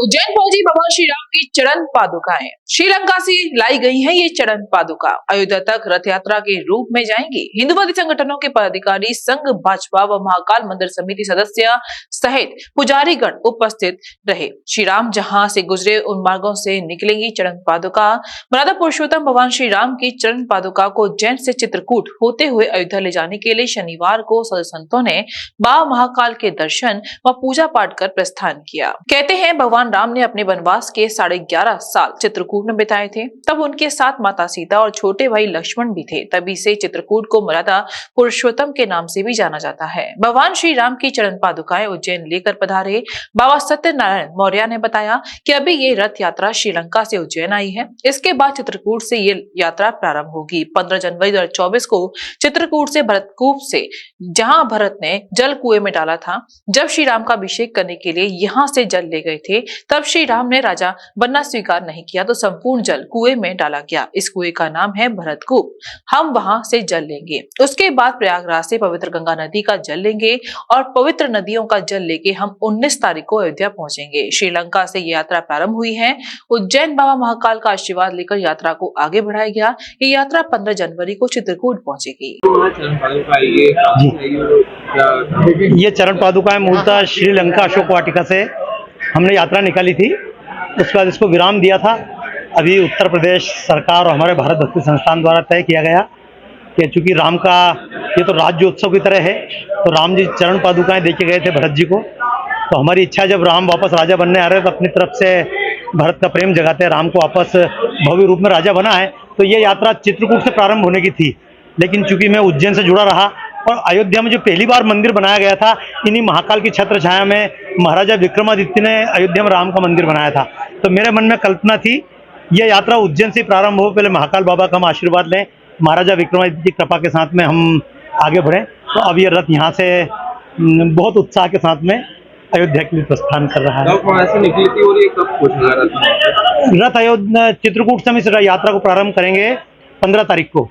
उज्जैन पहुंची भगवान श्री राम की चरण पादुकाएं। श्रीलंका से लाई गई हैं ये चरण पादुका अयोध्या तक रथ यात्रा के रूप में जाएंगी। हिंदूवादी संगठनों के पदाधिकारी, संघ, भाजपा व महाकाल मंदिर समिति सदस्य सहित पुजारीगण उपस्थित रहे। श्री राम जहां से गुजरे उन मार्गों से निकलेंगी चरण पादुका। मर्यादा पुरुषोत्तम भगवान श्री राम की चरण पादुका को उज्जैन से चित्रकूट होते हुए अयोध्या ले जाने के लिए शनिवार को साधु संतों ने बाबा महाकाल के दर्शन व पूजा पाठ कर प्रस्थान किया। कहते हैं भगवान राम ने अपने वनवास के 11.5 साल चित्रकूट में बिताए थे। तब उनके साथ माता सीता और छोटे भाई लक्ष्मण भी थे। तभी से चित्रकूट को मर्यादा पुरुषोत्तम के नाम से भी जाना जाता है। भगवान श्री राम की चरण पादुकाएं उज्जैन लेकर पधारे बाबा सत्यनारायण मौर्य ने बताया कि अभी ये रथ यात्रा श्रीलंका से उज्जैन आई है। इसके बाद चित्रकूट से ये यात्रा प्रारंभ होगी। 15 जनवरी 2024 को चित्रकूट से भरतकूप से, जहां भरत ने जल कुएं में डाला था, जब श्री राम का अभिषेक करने के लिए यहां से जल ले गए थे, तब श्री राम ने राजा बनना स्वीकार नहीं किया तो संपूर्ण जल कुएं में डाला गया। इस कुएं का नाम है भरतकूप। हम वहां से जल लेंगे। उसके बाद प्रयागराज से पवित्र गंगा नदी का जल लेंगे और पवित्र नदियों का जल लेके हम 19 तारीख को अयोध्या पहुंचेंगे। श्रीलंका से ये यात्रा प्रारंभ हुई है। उज्जैन बाबा महाकाल का आशीर्वाद लेकर यात्रा को आगे बढ़ाया गया। ये यात्रा 15 जनवरी को चित्रकूट पहुंचेगी। ये चरण पादुकाएं मूलतः श्रीलंका अशोक वाटिका से हमने यात्रा निकाली थी। उसके बाद इसको विराम दिया था। अभी उत्तर प्रदेश सरकार और हमारे भारत भक्ति संस्थान द्वारा तय किया गया कि चूंकि राम का ये तो राज्योत्सव की तरह है, तो राम जी चरण पादुकाएं देके गए थे भरत जी को। तो हमारी इच्छा, जब राम वापस राजा बनने आ रहे तो अपनी तरफ से भरत का प्रेम जगाते हैं, राम को वापस भव्य रूप में राजा बना है। तो ये यात्रा चित्रकूट से प्रारंभ होने की थी, लेकिन चूंकि मैं उज्जैन से जुड़ा रहा और अयोध्या में जो पहली बार मंदिर बनाया गया था, इन्हीं महाकाल की छत्र छाया में महाराजा विक्रमादित्य ने अयोध्या में राम का मंदिर बनाया था। तो मेरे मन में कल्पना थी यह यात्रा उज्जैन से प्रारंभ हो, पहले महाकाल बाबा का हम आशीर्वाद लें, महाराजा विक्रमादित्य की कृपा के साथ में हम आगे बढ़ें। तो अब ये रथ यहाँ से बहुत उत्साह के साथ में अयोध्या के लिए प्रस्थान कर रहा है। ऐसे निकली थी और ये कब पहुंचेगा रथ? अयोध्या चित्रकूट से हम इस यात्रा को प्रारंभ करेंगे 15 तारीख को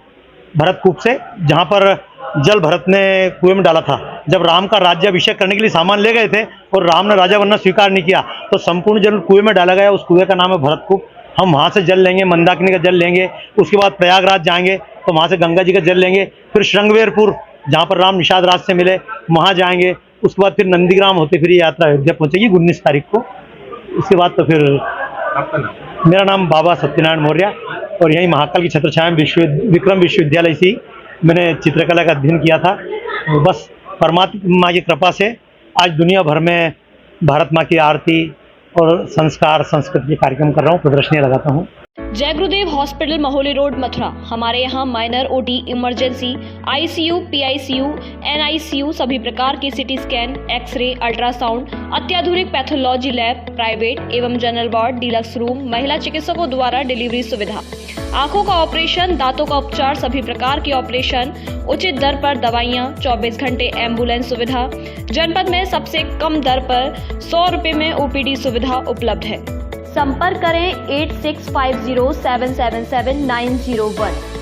भरतकूप से, जहाँ पर जल भरत ने कुएं में डाला था। जब राम का राज्याभिषेक करने के लिए सामान ले गए थे और राम ने राजा बनना स्वीकार नहीं किया, तो संपूर्ण जल कुएं में डाला गया। उस कुएं का नाम है भरतकूप। हम वहाँ से जल लेंगे, मंदाकिनी का जल लेंगे। उसके बाद प्रयागराज जाएंगे तो वहाँ से गंगा जी का जल लेंगे। फिर श्रृंगवेरपुर, जहाँ पर राम निषाद राज से मिले, वहाँ जाएंगे। उसके बाद फिर नंदीग्राम होते फिर ये यात्रा अयोध्या पहुँचेगी 19 तारीख को। उसके बाद तो फिर आपका नाम? मेरा नाम बाबा सत्यनारायण मौर्य और यहीं महाकाल की छत्र छाया में विक्रम विश्वविद्यालय से मैंने चित्रकला का अध्ययन किया था। बस परमात्मा की कृपा से आज दुनिया भर में भारत माँ की आरती और संस्कार संस्कृति के कार्यक्रम कर रहा हूँ, प्रदर्शनियाँ लगाता हूँ। जय गुरुदेव हॉस्पिटल, महोली रोड, मथुरा। हमारे यहाँ minor, OT, emergency, ICU, PICU, NICU, सभी प्रकार की सिटी स्कैन, एक्सरे, अल्ट्रासाउंड, अत्याधुनिक पैथोलॉजी लैब, प्राइवेट एवं जनरल वार्ड, डिलक्स रूम, महिला चिकित्सकों द्वारा डिलीवरी सुविधा, आंखों का ऑपरेशन, दांतों का उपचार, सभी प्रकार की ऑपरेशन, उचित दर पर दवाइयाँ, 24 घंटे एम्बुलेंस सुविधा। जनपद में सबसे कम दर पर 100 रुपए में ओपीडी सुविधा उपलब्ध है। संपर्क करें 8650777901।